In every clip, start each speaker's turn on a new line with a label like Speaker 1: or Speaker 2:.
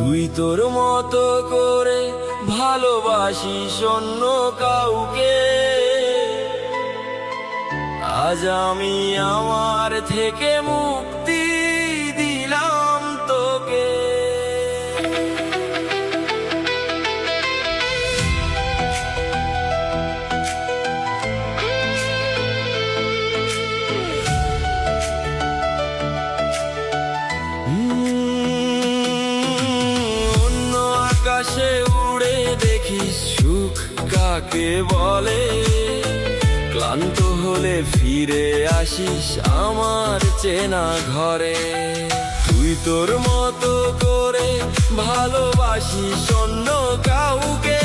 Speaker 1: তুই তোর মতো করে ভালোবাসিস অন্য কাউকে, আজ আমি আমার থেকে মুক্তি দিলাম তোকে। অন্য আকাশে উড়ে দেখিস সুখ কাকে বলে, ক্লান্ত হলে ফিরে আসিস আমার চেনা ঘরে। তুই তোর মতো করে ভালোবাসিস অন্য কাউকে,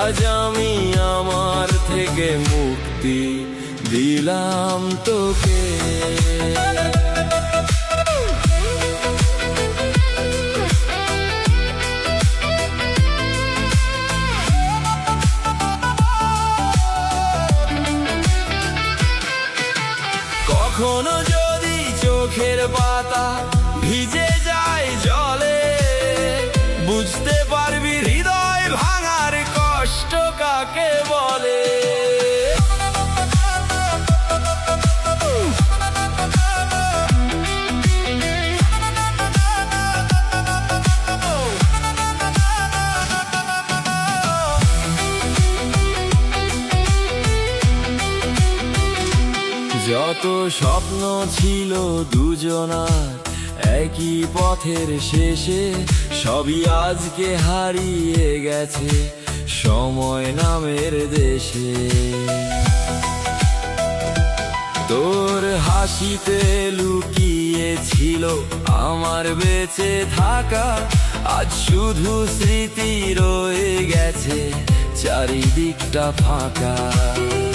Speaker 1: আজ আমি আমার থেকে মুক্তি দিলাম তোকে। কখনো যদি চোখের পাতা ভিজে যায় জলে, বুঝতে পারবি হৃদয় ভাঙার কষ্ট কাকে বলে। যত স্বপ্ন ছিল দুজনার একই পথের শেষে, সবই আজকে হারিয়ে গেছে সময় নামের দেশে। তোর হাসিতে লুকিয়ে ছিল আমার বেঁচে থাকা, আজ শুধু স্মৃতি রয়ে গেছে চারিদিকটা ফাঁকা।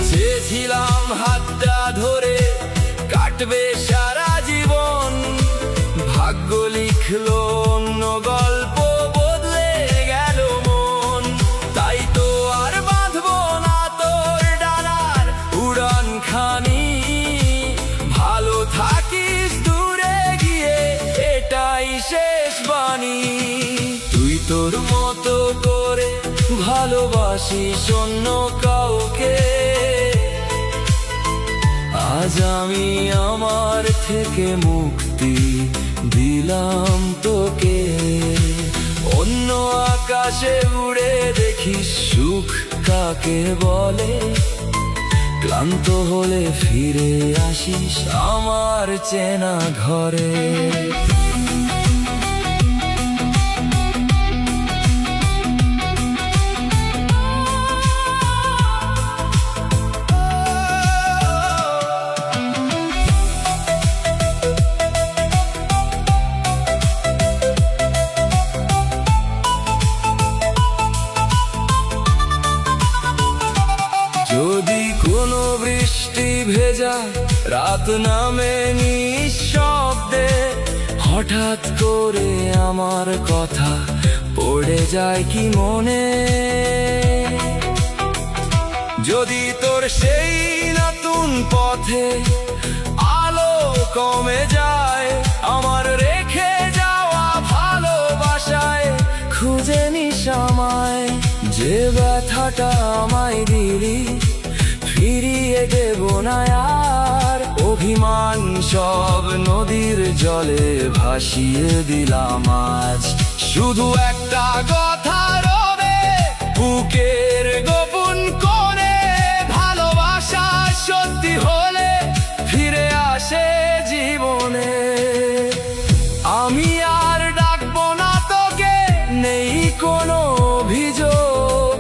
Speaker 1: চেয়েছিলাম হাতটা ধরে কাটবে সারা জীবন, ভাগ্য লিখলো অন্য গল্প, বদলে গেল মন। তাই তো আর বাঁধবো না তোর ডানার উড়ান খানি, ভালো থাকিস দূরে গিয়ে এটাই শেষ বাণী। তুই তোর মতো করে ভালোবাসিস অন্য কাউকে, আজ আমি আমার থেকে মুক্তি দিলাম তোকে। অন্য আকাশে উড়ে দেখিস সুখ কাকে বলে, ক্লান্ত হলে ফিরে আসিস আমার চেনা ঘরে। যদি কোনো বৃষ্টি ভেজা রাত নামে নিঃশব্দে, হঠাৎ করে আমার কথা পড়ে যায় কি মনে। যদি তোর সেই নতুন পথে আলো কমে যায়, আমার রেখে যাওয়া ভালোবাসায় খুঁজে নিস আমায়। যে ব্যথাটা আমায় দিলি ফিরিয়ে দেব না আর, অভিমান সব নদীর জলে ভাসিয়ে দিলাম আজ। শুধু একটা কথা রবে বুকের গোপন কোণে, ভালোবাসা সত্যি হলে ফিরে আসে জীবনে। আমি আর ডাকবো না তোকে, নেই কোনো অভিযোগ,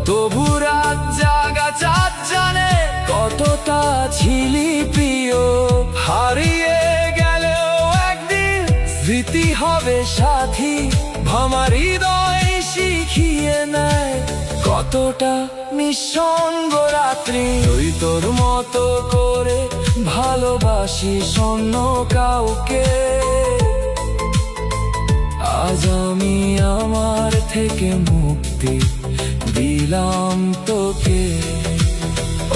Speaker 1: তবু রাত জাগা চাঁদ জানে কতটা ছিলি প্রিয়। হারিয়ে গেলেও একদিন স্মৃতি হবে সাথী, আমার হৃদয় শিখিয়ে নেয় কতটা নিঃসঙ্গ রাত্রি। তুই তোর মতো করে ভালোবাসিস অন্য কাউকে, আজ আমি আমার থেকে মুক্তি দিলাম তোকে।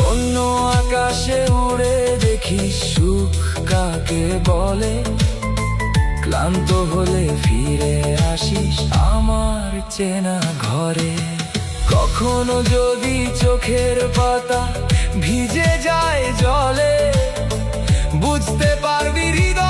Speaker 1: অন্য আকাশে উড়ে দেখি সুখ কাকে বলে, ক্লান্ত হলে ফিরে আসিস আমার চেনা ঘরে। কখনো যদি চোখের পাতা ভিজে যায় জলে, বুঝতে পারবি হৃদয়